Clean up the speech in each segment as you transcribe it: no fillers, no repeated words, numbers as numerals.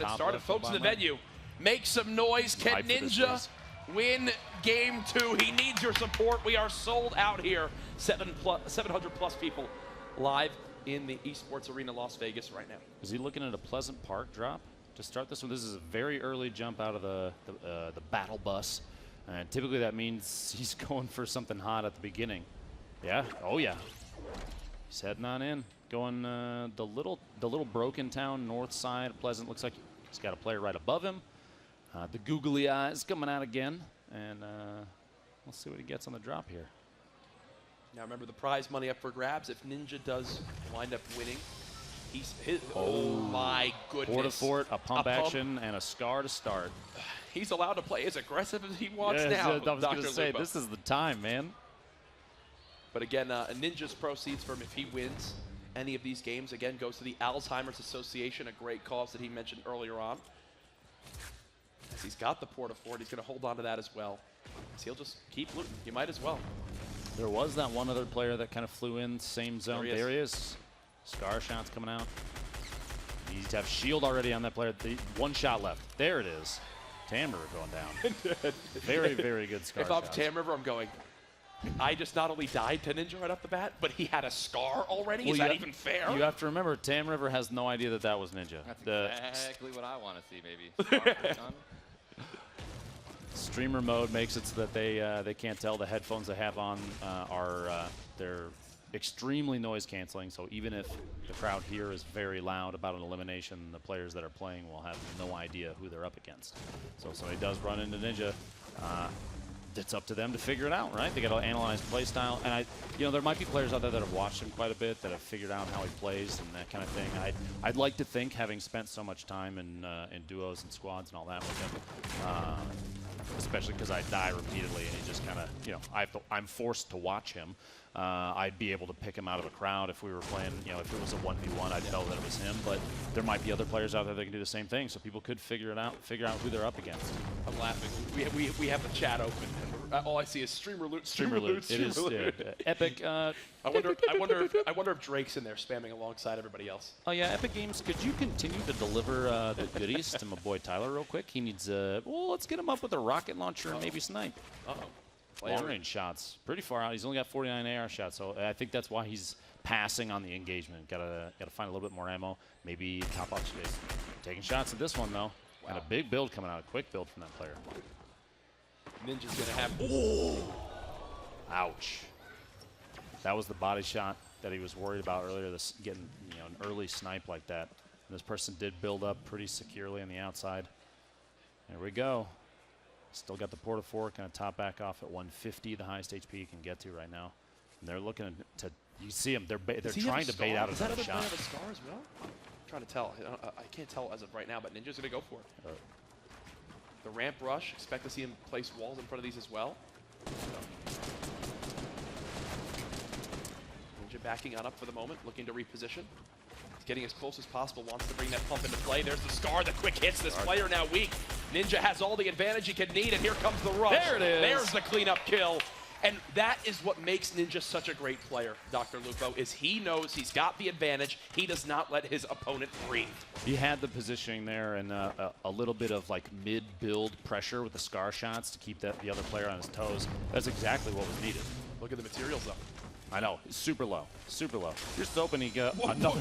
get started. Folks in the venue, make some noise. Can Fight for this, Ninja win game 2? He needs your support. We are sold out here. 700 plus people live in the esports arena Las Vegas right now. Is he looking at a Pleasant Park drop to start this one? This is a very early jump out of the battle bus. And typically that means he's going for something hot at the beginning. Yeah, oh yeah. He's heading on in. Going the little broken town north side of Pleasant. Looks like he's got a player right above him. The googly eyes coming out again. And we'll see what he gets on the drop here. Now remember the prize money up for grabs. If Ninja does wind up winning, oh my goodness. Fort, a pump action, and a scar to start. He's allowed to play as aggressive as he wants now. I was going to say, this is the time, man. But again, Ninja's proceeds from if he wins any of these games, again, goes to the Alzheimer's Association, a great cause that he mentioned earlier on. As he's got the Fort, he's going to hold on to that as well. So he'll just keep looting. He might as well. There was that one other player that kind of flew in, same zone. There he is. Scar shots coming out. You need to have shield already on that player. One shot left. There it is. Tam River going down. Very, very good scar If I'm shots. Tam River, I'm going, I just not only died to Ninja right off the bat, but he had a scar already? Well, is that even fair? You have to remember, Tam River has no idea that that was Ninja. That's exactly what I want to see, maybe. Streamer mode makes it so that they can't tell. The headphones they have on they're extremely noise canceling. So even if the crowd here is very loud about an elimination, the players that are playing will have no idea who they're up against. So if somebody does run into Ninja, it's up to them to figure it out, right? They got to analyze play style, and there might be players out there that have watched him quite a bit that have figured out how he plays and that kind of thing. I'd like to think, having spent so much time in duos and squads and all that with him, especially because I die repeatedly and he just kind of, I'm forced to watch him. I'd be able to pick him out of a crowd if we were playing, if it was a 1v1, I'd tell that it was him. But there might be other players out there that can do the same thing, so people could figure out who they're up against. I'm laughing. We have the chat open, and all I see is streamer loot, streamer loot. It is Epic. I wonder if Drake's in there spamming alongside everybody else. Oh yeah, Epic Games. Could you continue to deliver the goodies to my boy Tyler real quick? He needs well, let's get him up with a rocket launcher and maybe snipe. Long-range shots, pretty far out. He's only got 49 AR shots, so I think that's why he's passing on the engagement. Gotta find a little bit more ammo. Maybe top off space. Taking shots at this one though. Wow. And a big build coming out. A quick build from that player. Ninja's gonna have. Oh! Ouch. That was the body shot that he was worried about earlier. This getting an early snipe like that. And this person did build up pretty securely on the outside. There we go. Still got the Port-a-Fort, kind of top back off at 150, the highest HP you can get to right now. And they're looking to, you see them, they're trying to bait out another shot. Does that other player have a scar as well? I'm trying to tell. I can't tell as of right now, but Ninja's going to go for it. The ramp rush, expect to see him place walls in front of these as well. Ninja backing on up for the moment, looking to reposition. Getting as close as possible, wants to bring that pump into play. There's the scar, the quick hits. This player now weak. Ninja has all the advantage he can need, and here comes the rush. There it is. There's the cleanup kill. And that is what makes Ninja such a great player, Dr. Lupo, is he knows he's got the advantage. He does not let his opponent breathe. He had the positioning there and a little bit of like mid-build pressure with the scar shots to keep the other player on his toes. That's exactly what was needed. Look at the materials, though. I know, super low, super low. You're just hoping he got another.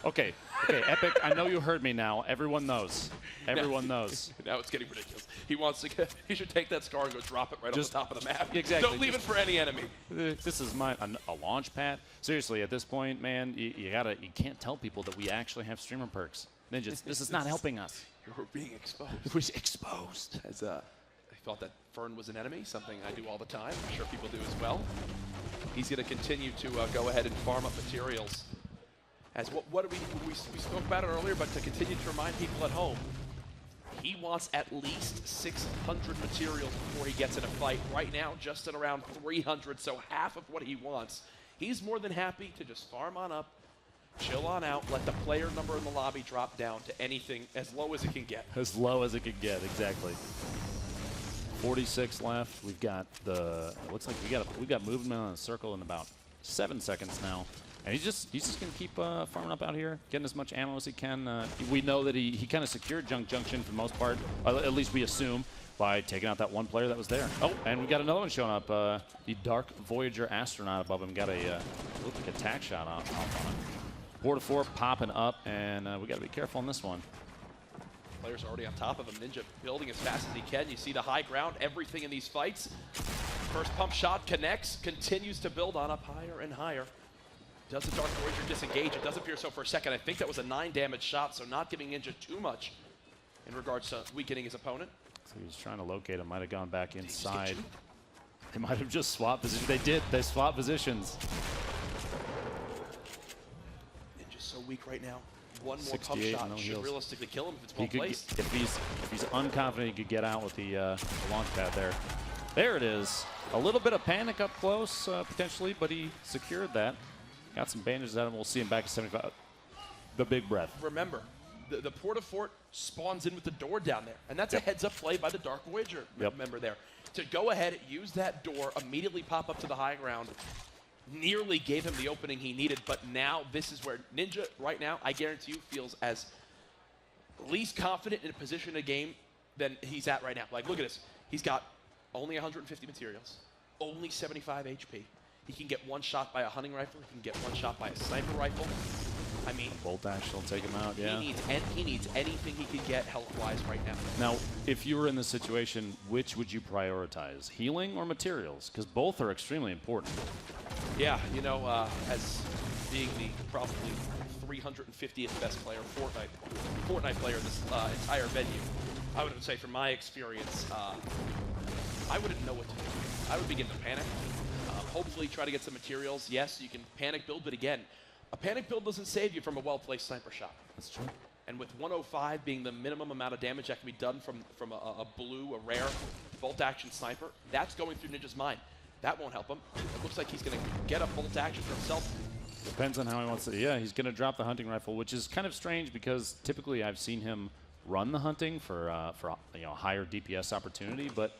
Okay, Epic, I know you heard me now. Everyone knows. Everyone knows. Now it's getting ridiculous. He wants to get, he should take that scar and go drop it right on the top of the map. Exactly. Don't leave it for any enemy. This is a launch pad. Seriously, at this point, man, you can't tell people that we actually have streamer perks. Ninjas, this is not helping us. We're being exposed. We're exposed. As I thought that Fern was an enemy, something I do all the time. I'm sure people do as well. He's going to continue to go ahead and farm up materials. As what do we spoke about it earlier, but to continue to remind people at home, he wants at least 600 materials before he gets in a fight. Right now, just at around 300, so half of what he wants. He's more than happy to just farm on up, chill on out, let the player number in the lobby drop down to anything as low as it can get. As low as it can get, exactly. 46 left. We've got the. It looks like we got movement on the circle in about 7 seconds now. And he's just going to keep farming up out here, getting as much ammo as he can. We know that he kind of secured Junk Junction for the most part, at least we assume, by taking out that one player that was there. Oh, and we got another one showing up. The Dark Voyager astronaut above him got a looked like a tack shot off on him. 4-4 popping up, and we got to be careful on this one. Players already on top of him. Ninja building as fast as he can. You see the high ground, everything in these fights. First pump shot connects, continues to build on up higher and higher. Does the Dark Voyager disengage? It does appear so for a second. I think that was a 9 damage shot, so not giving Ninja too much in regards to weakening his opponent. So he was trying to locate him, might have gone back inside. They might have just swapped positions. They did, they swapped positions. Ninja's so weak right now. One more pump shot should heals. Realistically kill him if it's well placed. If he's unconfident, he could get out with the launch pad there. There it is. A little bit of panic up close, potentially, but he secured that. Got some bandages out of him. We'll see him back at 75. The big breath. Remember, the Port-a-Fort spawns in with the door down there, and that's a heads-up play by the Dark Voyager member there. To go ahead, use that door, immediately pop up to the high ground, nearly gave him the opening he needed, but now this is where Ninja, right now, I guarantee you, feels as least confident in a position of game than he's at right now. Like, look at this. He's got only 150 materials, only 75 HP. He can get one shot by a hunting rifle. He can get one shot by a sniper rifle. I mean, bolt dash will take him out. Yeah. He needs anything he can get health-wise right now. Now, if you were in this situation, which would you prioritize, healing or materials? Because both are extremely important. Yeah, you know, as being the probably 350th best player, Fortnite player in this entire venue, I would say from my experience, I wouldn't know what to do. I would begin to panic. Hopefully try to get some materials. Yes, you can panic build, but again, a panic build doesn't save you from a well-placed sniper shot. That's true. And with 105 being the minimum amount of damage that can be done from a blue, a rare bolt-action sniper, that's going through Ninja's mind. That won't help him. It looks like he's going to get a bolt action for himself. Depends on how he wants to. Yeah, he's going to drop the hunting rifle, which is kind of strange because typically I've seen him run the hunting for higher DPS opportunity, but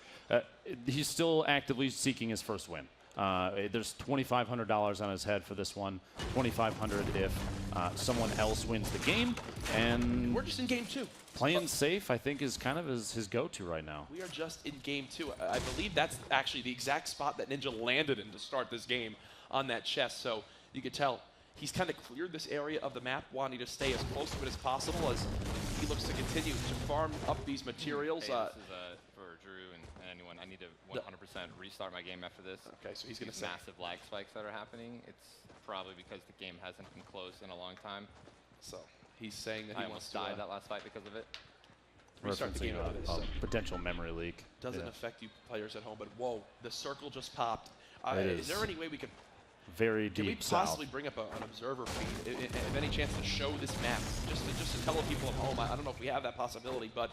he's still actively seeking his first win. There's $2,500 on his head for this one. $2,500 if someone else wins the game, and we're just in game 2. Playing safe, I think, is kind of his go-to right now. We are just in game 2. I believe that's actually the exact spot that Ninja landed in to start this game on that chest. So you could tell he's kind of cleared this area of the map, wanting to stay as close to it as possible as he looks to continue to farm up these materials. Hey, this is for Drew and anyone. I need to 100% restart my game after this. Okay, so he's going to say massive lag spikes that are happening. It's probably because the game hasn't been closed in a long time. So he's saying that he wants to die that last fight because of it. Restart the game out of this. So Potential memory leak. Doesn't affect you players at home, but whoa, the circle just popped. Is there any way we could very deep can we possibly bring up an observer feed, if any chance to show this map, just to tell the people at home? I don't know if we have that possibility, but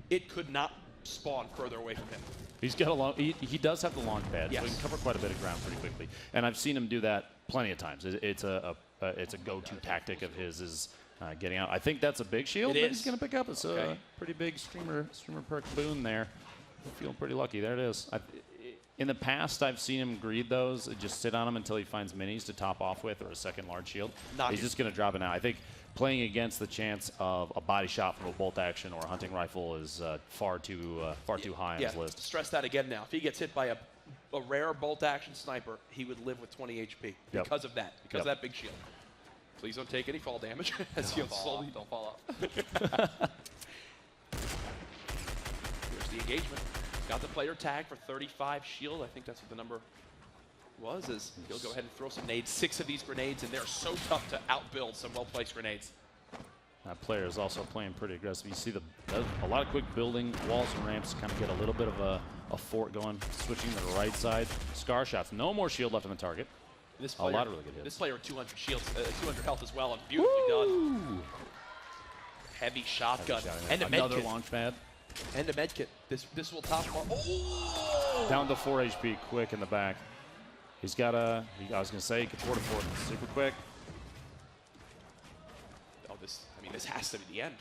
it could not spawn further away from him. He's got a long. He does have the launch pad, yes. So he can cover quite a bit of ground pretty quickly. And I've seen him do that plenty of times. It's a go-to tactic of his is getting out. I think that's a big shield that he's going to pick up. It's a pretty big streamer perk boon there. I'm feeling pretty lucky. There it is. In the past, I've seen him greed those, just sit on them until he finds minis to top off with or a second large shield. He's just going to drop it now. I think playing against the chance of a body shot from a bolt action or a hunting rifle is far too high on his list. Stress that again now. If he gets hit by a rare bolt action sniper, he would live with 20 HP because of that, because of that big shield. Please don't take any fall damage as he'll slowly don't fall off. Here's the engagement. Got the player tag for 35 shield. I think that's what the number was. Is he'll go ahead and throw some nades. 6 of these grenades, and they're so tough to outbuild some well-placed grenades. That player is also playing pretty aggressive. You see a lot of quick building, walls and ramps, kind of get a little bit of a fort going, switching to the right side. Scar shots. No more shield left on the target. This player, a lot of really good hits. This player with 200 shields, 200 health as well, and beautifully done. Heavy shotgun. And another launch pad. And a med kit. This will top. Oh! Down to 4 HP quick in the back. He's got I was going to say, he could Port-a-Fort super quick. Oh, this has to be the end.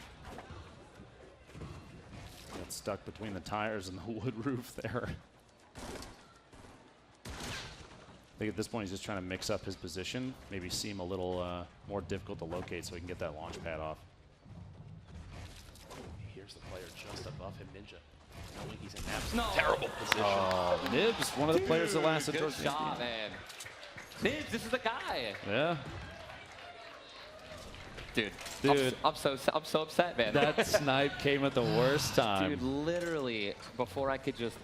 Got stuck between the tires and the wood roof there. I think at this point he's just trying to mix up his position, maybe seem a little more difficult to locate so he can get that launch pad off. Here's the player just above him, Ninja, knowing he's in an absolute terrible position. Nibs, one of the players that lasted Good towards the shot, man. Nibs, this is the guy. Yeah. Dude, I'm so upset, man. That snipe came at the worst time. Dude, literally, before I could just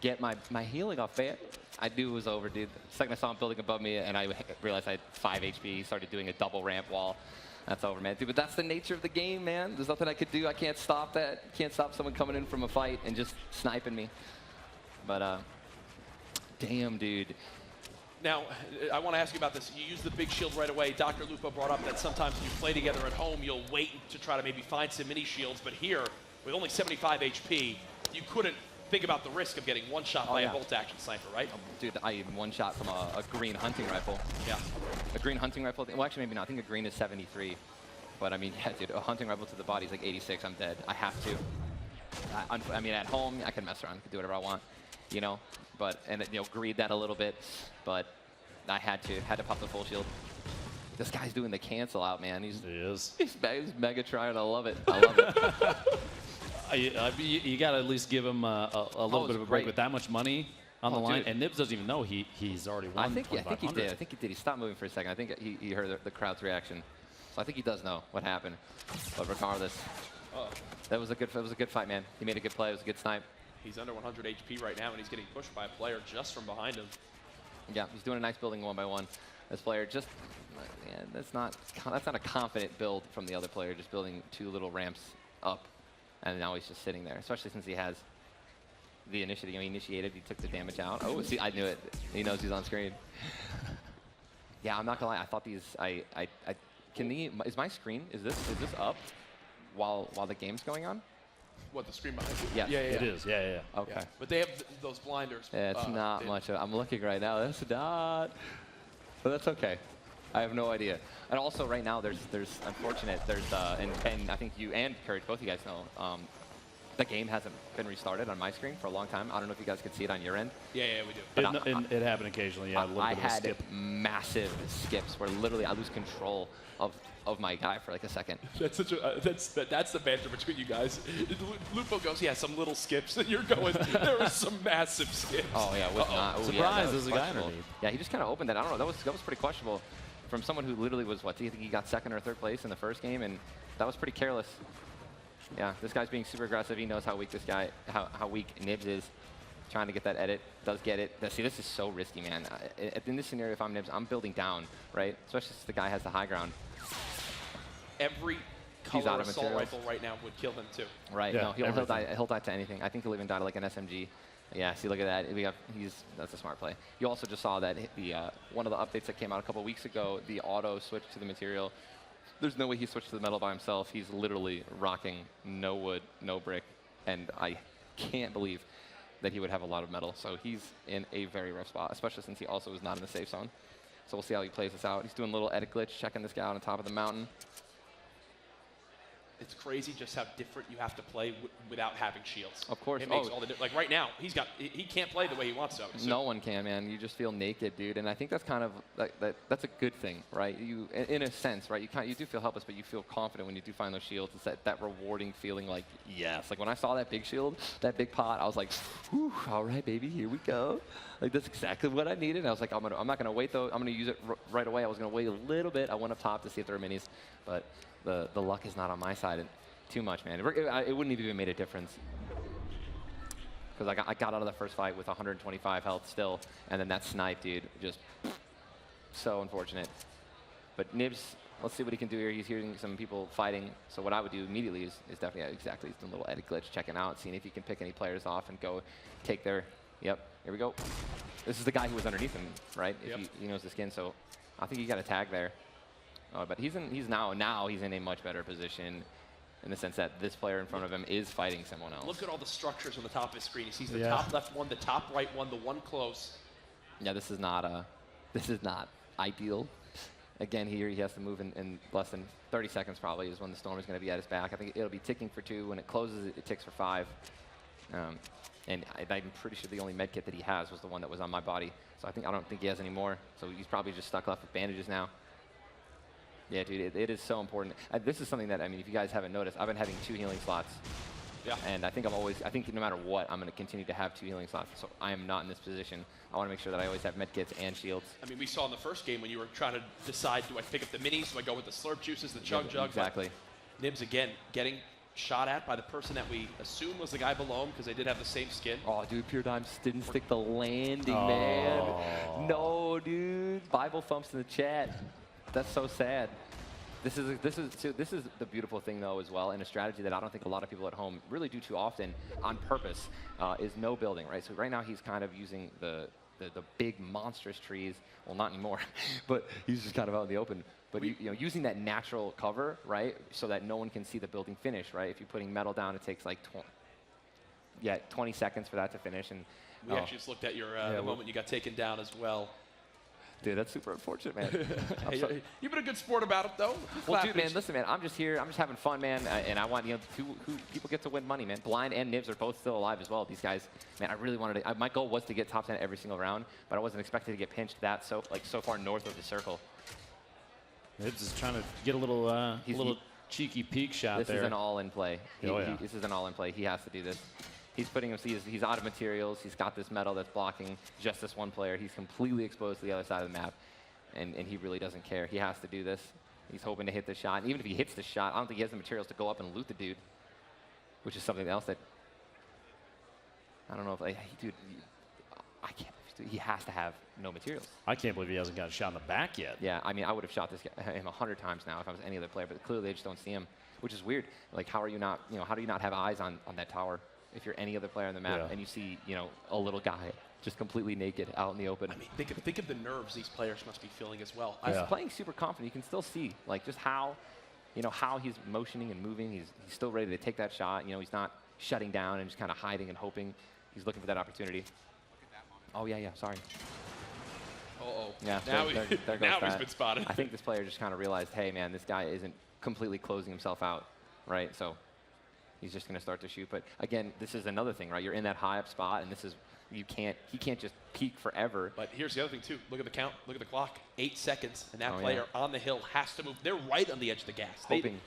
get my healing off, man, I knew it was over, dude. The second I saw him building above me, and I realized I had 5 HP, he started doing a double ramp wall. That's over, man. Dude, but that's the nature of the game, man. There's nothing I could do. I can't stop that. Can't stop someone coming in from a fight and just sniping me. But, damn, dude. Now, I want to ask you about this. You use the big shield right away. Dr. Lupo brought up that sometimes when you play together at home, you'll wait to try to maybe find some mini shields. But here, with only 75 HP, you couldn't think about the risk of getting one-shot by a bolt-action sniper, right? Dude, I even one-shot from a green hunting rifle. Yeah. A green hunting rifle. Well, actually, maybe not. I think a green is 73. But, I mean, yeah, dude, a hunting rifle to the body is like 86. I'm dead. I have to. I mean, at home, I can mess around. I can do whatever I want, you know? But, and you know, greed that a little bit, but I had to pop the full shield. This guy's doing the cancel out, man. He's mega trying. I love it. I love it. You got to at least give him a little bit of a break with that much money on the line. Dude. And Nibs doesn't even know he's already won. I think he did. I think he did. He stopped moving for a second. I think he heard the crowd's reaction. So I think he does know what happened. But regardless, that was a good fight, man. He made a good play. It was a good snipe. He's under 100 HP right now, and he's getting pushed by a player just from behind him. Yeah, he's doing a nice building 1-by-1. This player just, man, that's not a confident build from the other player, just building 2 little ramps up, and now he's just sitting there, especially since he has the initiative. He initiated, he took the damage out. Oh, see, I knew it. He knows he's on screen. Yeah, I'm not gonna lie. I thought these, is my screen, is this up while the game's going on? What, the screen behind you? Yes. Yeah, it is. Yeah. Okay. Yeah. But they have those blinders. Yeah, it's not much. I'm looking right now. That's not. But that's okay. I have no idea. And also, right now, there's unfortunate. And I think you and Courage, both of you guys know, the game hasn't been restarted on my screen for a long time. I don't know if you guys could see it on your end. Yeah, we do. It happened occasionally. Yeah, I had massive skips where literally I lose control of my guy for like a second. That's such a that's the banter between you guys. Lupo goes, yeah, some little skips, and you're going, there was some massive skips. Oh yeah, was not. Surprise! There's a guy underneath. Yeah, he just kind of opened that. I don't know. That was pretty questionable from someone who literally was what? Do you think he got 2nd or 3rd place in the first game, and that was pretty careless. Yeah, this guy's being super aggressive. He knows how weak this guy, how weak Nibs is. Trying to get that edit, does get it. See, this is so risky, man. In this scenario, if I'm Nibs, I'm building down, right? Especially since the guy has the high ground. Every color assault rifle right now would kill him too. Right. Yeah, no, he'll die to anything. I think he'll even die to like an SMG. Yeah. See, look at that. That's a smart play. You also just saw that one of the updates that came out a couple weeks ago, the auto switch to the material. There's no way he switched to the metal by himself. He's literally rocking no wood, no brick, and I can't believe that he would have a lot of metal. So he's in a very rough spot, especially since he also is not in the safe zone. So we'll see how he plays this out. He's doing a little edit glitch, checking this guy out on top of the mountain. It's crazy just how different you have to play without having shields. Of course. It makes all the like right now, he can't play the way he wants to. No one can, man. You just feel naked, dude. And I think that's kind of that's a good thing, right? You, in a sense, right? You do feel helpless, but you feel confident when you do find those shields. It's that rewarding feeling, like yes. Like when I saw that big shield, that big pot, I was like, whew, all right, baby, here we go. Like that's exactly what I needed. And I was like, I'm not gonna wait though. I'm gonna use it right away. I was gonna wait a little bit. I went up top to see if there were minis, but the luck is not on my side too much, man. It wouldn't have even made a difference. Because I got out of the first fight with 125 health still, and then that snipe, dude, just so unfortunate. But Nibs, let's see what he can do here. He's hearing some people fighting. So what I would do immediately is definitely, exactly, he's doing a little edit glitch, checking out, seeing if he can pick any players off and go take their, yep, here we go. This is the guy who was underneath him, right? Yep. If he knows the skin, so I think he got a tag there. But he's now he's in a much better position in the sense that this player in front of him is fighting someone else. Look at all the structures on the top of his screen. He sees the top left one, the top right one, the one close. Yeah, this is not ideal. Again, here he has to move in less than 30 seconds probably is when the storm is going to be at his back. I think it'll be ticking for 2. When it closes, it ticks for 5. And I'm pretty sure the only med kit that he has was the one that was on my body. So I don't think he has any more. So he's probably just stuck left with bandages now. Yeah, dude, it is so important. This is something that, I mean, if you guys haven't noticed, I've been having 2 healing slots. Yeah. And I think no matter what, I'm going to continue to have 2 healing slots. So I am not in this position. I want to make sure that I always have medkits and shields. I mean, we saw in the first game when you were trying to decide, do I pick up the minis, do I go with the slurp juices, the chug jug? Exactly. Nibs, again, getting shot at by the person that we assume was the guy below him because they did have the same skin. Oh, dude, Pure Dimes didn't stick the landing, man. No, dude. Bible thumps in the chat. That's so sad. This is the beautiful thing, though, as well, and a strategy that I don't think a lot of people at home really do too often on purpose, is no building, right? So right now he's kind of using the big monstrous trees. Well, not anymore, but he's just kind of out in the open. But you know, using that natural cover, right, so that no one can see the building finish, right? If you're putting metal down, it takes like 20 seconds for that to finish. And we actually just looked at your the moment you got taken down as well. Dude, that's super unfortunate, man. Hey, you've been a good sport about it, though. Well, dude, man, listen, man, I'm just here. I'm just having fun, man, and I want, you know, people get to win money, man. Blind and Nibs are both still alive as well. These guys, man, I really wanted to. My goal was to get top 10 every single round, but I wasn't expecting to get pinched so far north of the circle. Nibs is trying to get a little cheeky peek shot this there. This is an all-in play. This is an all-in play. He has to do this. He's putting him. He's out of materials. He's got this metal that's blocking just this one player. He's completely exposed to the other side of the map. And he really doesn't care. He has to do this. He's hoping to hit the shot. And even if he hits the shot, I don't think he has the materials to go up and loot the dude, which is something else that I don't know if dude. I can't. He has to have no materials. I can't believe he hasn't got a shot in the back yet. Yeah, I mean, I would have shot him 100 times now if I was any other player, but clearly they just don't see him, which is weird. Like, how are you not? You know, how do you not have eyes on that tower if you're any other player on the map and you see, you know, a little guy just completely naked out in the open? I mean, think of the nerves these players must be feeling as well. He's playing super confident. You can still see, like, just how, you know, how he's motioning and moving. He's still ready to take that shot. You know, he's not shutting down and just kind of hiding and hoping. He's looking for that opportunity. Oh, yeah, sorry. Uh-oh. Yeah, now, there goes now that. he's been spotted. I think this player just kind of realized, hey, man, this guy isn't completely closing himself out, right? So he's just going to start to shoot. But, again, this is another thing, right? You're in that high up spot, and this is, he can't just peek forever. But here's the other thing, too. Look at the count. Look at the clock. 8 seconds, and that player on the hill has to move. They're right on the edge of the gas. Hoping.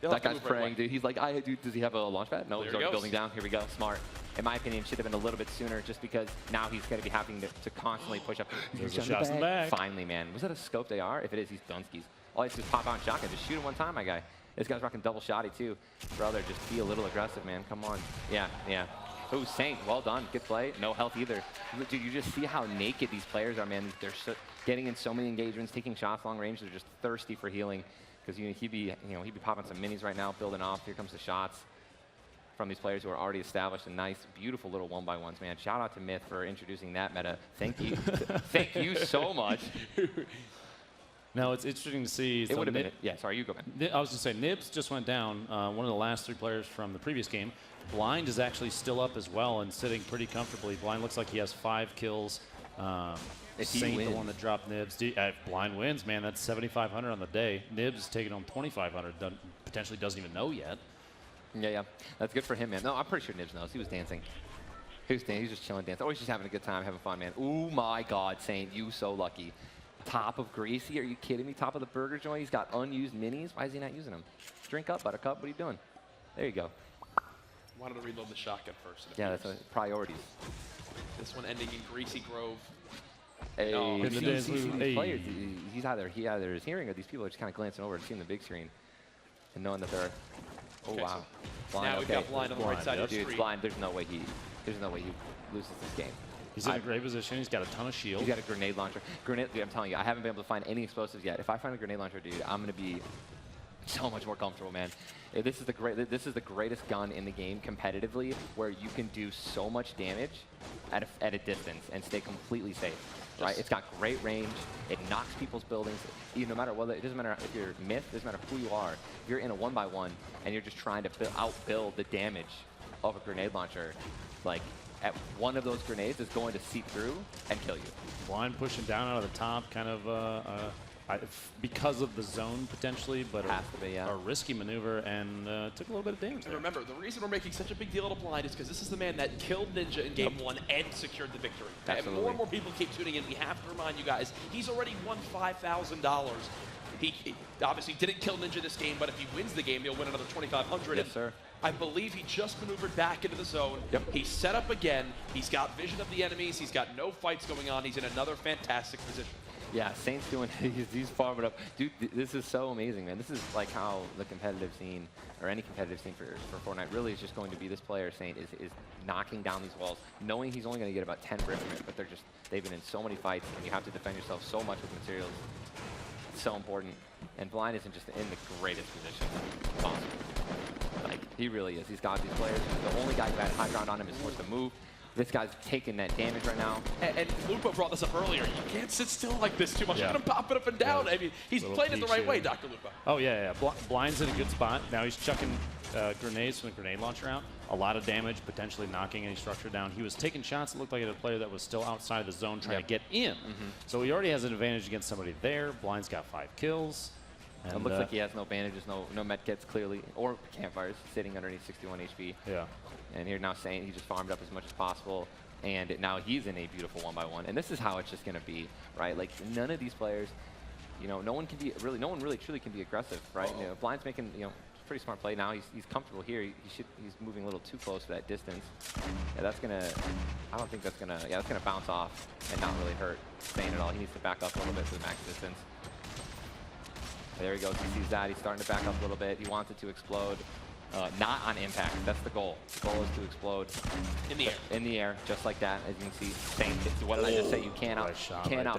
That guy's praying, dude. He's like, dude, does he have a launch pad? No, he's already building down. Here we go. Smart. In my opinion, should have been a little bit sooner just because now he's going to be having to constantly push up. There's a shot in the back. Finally, man. Was that a scoped AR? If it is, he's Dunskies. All he has to do is pop out and shotgun. Just shoot him one time, my guy. This guy's rocking double shotty, too. Brother, just be a little aggressive, man. Come on. Yeah. Oh, Saint, well done. Good play. No health either. Dude, you just see how naked these players are, man. They're getting in so many engagements, taking shots long range. They're just thirsty for healing. Because he'd be popping some minis right now, building off. Here comes the shots from these players who are already established. And nice, beautiful little 1x1s, man. Shout out to Myth for introducing that meta. Thank you. Thank you so much. Now, it's interesting to see. It would have been. Yeah, sorry, you go, man. I was going to say, Nibs just went down, one of the last 3 players from the previous game. Blind is actually still up as well and sitting pretty comfortably. Blind looks like he has 5 kills. Saint, the one that dropped Nibs. Blind wins, man. That's 7,500 on the day. Nibs is taking home 2,500. Potentially doesn't even know yet. Yeah. That's good for him, man. No, I'm pretty sure Nibs knows. He was dancing. He was just chilling, dancing. Always just having a good time, having fun, man. Oh, my God, Saint. You so lucky. Top of Greasy. Are you kidding me? Top of the burger joint. He's got unused minis. Why is he not using them? Drink up, Buttercup. What are you doing? There you go. Wanted to reload the shotgun first. Yeah, that's priorities. This one ending in Greasy Grove. Hey, Hey. players, he either is hearing or these people are just kind of glancing over and seeing the big screen and knowing that they're. Oh Okay, wow! So Blind, now we've got Blind on the right side of the Dude, street. Blind. There's no way he loses this game. He's in a great position. He's got a ton of shield. He's got a grenade launcher. Dude, I'm telling you, I haven't been able to find any explosives yet. If I find a grenade launcher, dude, I'm gonna be so much more comfortable, man. This is the greatest gun in the game competitively, where you can do so much damage at a distance and stay completely safe. Right? It's got great range. It knocks people's buildings. No matter what, it doesn't matter if you're Myth. It doesn't matter who you are. If you're in a 1x1 and you're just trying to outbuild the damage of a grenade launcher, like at one of those grenades is going to seep through and kill you. Blind pushing down out of the top, kind of because of the zone potentially, but Has to be, yeah. a risky maneuver and took a little bit of damage. And remember, the reason we're making such a big deal out of Blind is because this is the man that killed Ninja in game 1 and secured the victory. Absolutely. And more people keep tuning in. We have to remind you guys, he's already won $5,000. He obviously didn't kill Ninja this game, but if he wins the game, he'll win another $2,500. Yes, sir. I believe he just maneuvered back into the zone. Yep. He's set up again. He's got vision of the enemies. He's got no fights going on. He's in another fantastic position. Yeah, Saint's doing, he's farming up. Dude, this is so amazing, man. This is like how the competitive scene, or any competitive scene for Fortnite really is just going to be. This player, Saint, is knocking down these walls, knowing he's only going to get about 10 bricks from it, but they've been in so many fights, and you have to defend yourself so much with materials. It's so important. And Blind isn't just in the greatest position possible. Like, he really is. He's got these players. The only guy who had high ground on him is forced to move. This guy's taking that damage right now. And Lupo brought this up earlier. You can't sit still like this too much. Yeah. You're going to pop it up and down. Yeah. I mean, he's played it the right way, Dr. Lupo. Oh, yeah. Blind's in a good spot. Now he's chucking grenades from the grenade launcher out. A lot of damage, potentially knocking any structure down. He was taking shots. It looked like a player that was still outside of the zone trying to get in. So he already has an advantage against somebody there. Blind's got 5 kills. And, it looks like he has no bandages, no med kits clearly, or campfires sitting underneath 61 HP. Yeah. And here now Saint, he just farmed up as much as possible. And now he's in a beautiful 1-by-1. And this is how it's just going to be, right? Like, none of these players, you know, no one really truly can be aggressive, right? You know, Blind's making, you know, pretty smart play now. He's comfortable here. He's moving a little too close for that distance. Yeah, that's going to, I don't think that's going to, that's going to bounce off and not really hurt Saint at all. He needs to back up a little bit to the max distance. There he goes. He sees that. He's starting to back up a little bit. He wants it to explode. Not on impact. That's the goal. The goal is to explode In the air. In the air, just like that. As you can see, Saint, what did I just say? You cannot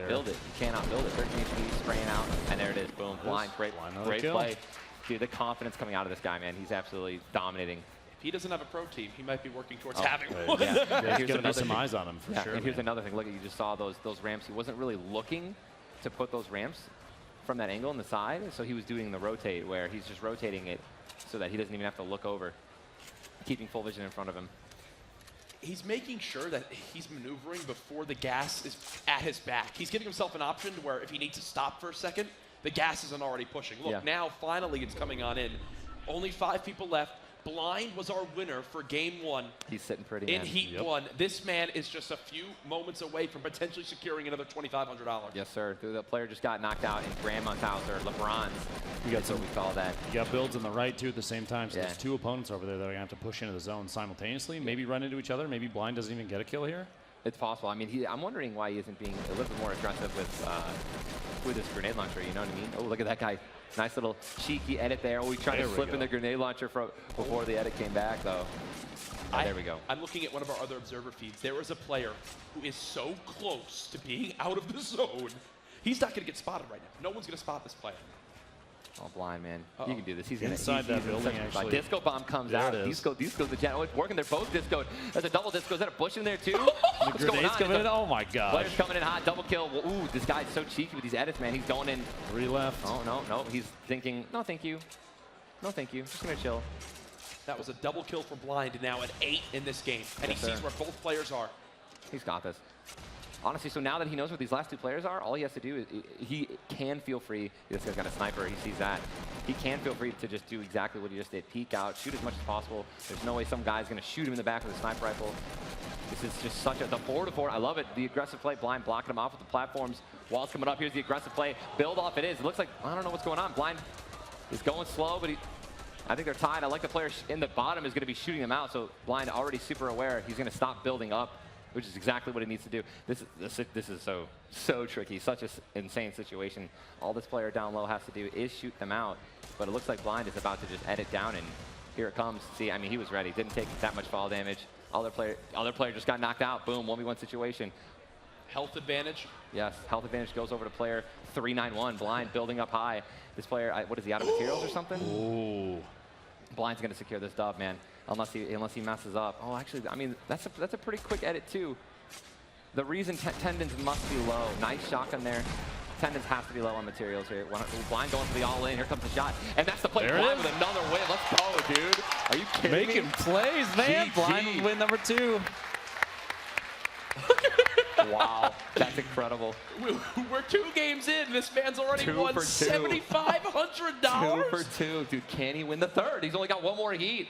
build it. You cannot build it. 13 HP, spraying out, and there it is. Boom. Blind. Great play. Dude, the confidence coming out of this guy, man. He's absolutely dominating. If he doesn't have a pro team, he might be working towards having one. Yeah, here's gonna be some eyes on him for sure. And here's another thing. Look, you just saw those ramps. He wasn't really looking to put those ramps from that angle on the side, so he was doing the rotate where he's just rotating it so that he doesn't even have to look over, keeping full vision in front of him. He's making sure that he's maneuvering before the gas is at his back. He's giving himself an option where if he needs to stop for a second, the gas isn't already pushing. Look, now finally it's coming on in. Only 5 people left. Blind was our winner for game 1. He's sitting pretty in heat 1. This man is just a few moments away from potentially securing another $2,500. Yes, sir. The player just got knocked out in Grandma's house, or LeBron's. That's what we call that. You got builds on the right, too, at the same time. So there's 2 opponents over there that are going to have to push into the zone simultaneously, maybe run into each other. Maybe Blind doesn't even get a kill here. It's possible. I mean, I'm wondering why he isn't being a little bit more aggressive with his grenade launcher, you know what I mean? Oh, look at that guy. Nice little cheeky edit there. Oh, he tried to slip in the grenade launcher before the edit came back, though. There we go. I'm looking at one of our other observer feeds. There is a player who is so close to being out of the zone. He's not going to get spotted right now. No one's going to spot this player. Oh, Blind, man. You can do this. He's inside that building, actually. Disco bomb comes out. Disco's the channel. It's working. They're both discoed. There's a double disco. Is that a bush in there, too? The grenades coming in. Oh, my God. Players coming in hot. Double kill. Ooh, this guy's so cheeky with these edits, man. He's going in. 3 left. Oh, no. He's thinking, no, thank you. No, thank you. Just going to chill. That was a double kill for Blind, now an 8 in this game. And he sees where both players are. He's got this. Honestly, so now that he knows where these last 2 players are, all he has to do is he can feel free. This guy's got a sniper. He sees that. He can feel free to just do exactly what he just did. Peek out, shoot as much as possible. There's no way some guy's going to shoot him in the back with a sniper rifle. This is just such the 4-to-4. I love it. The aggressive play. Blind blocking him off with the platforms. Walls coming up. Here's the aggressive play. Build off it is. It looks like, I don't know what's going on. Blind is going slow, but I think they're tied. I like the player in the bottom is going to be shooting them out. So Blind already super aware. He's going to stop building up, which is exactly what he needs to do. This is so tricky, such an insane situation. All this player down low has to do is shoot them out, but it looks like Blind is about to just edit down, and here it comes. See, I mean, he was ready. Didn't take that much fall damage. Other player just got knocked out. Boom, 1v1 situation. Health advantage. Yes, health advantage goes over to player 391. Blind building up high. This player, what is he, out of materials or something? Ooh. Blind's going to secure this dub, man. Unless he messes up. Oh, actually, I mean, that's a pretty quick edit, too. The reason tendons must be low. Nice shotgun there. Tendons have to be low on materials here. Blind going for the all-in. Here comes the shot. And that's the play. Blind with another win. Let's go, dude. Are you kidding me? Making plays, man. GG. Blind with win number 2. Wow, that's incredible. We're 2 games in. This man's already 2 won for 2. $7,500. 2 for 2. Dude, can he win the third? He's only got 1 more heat.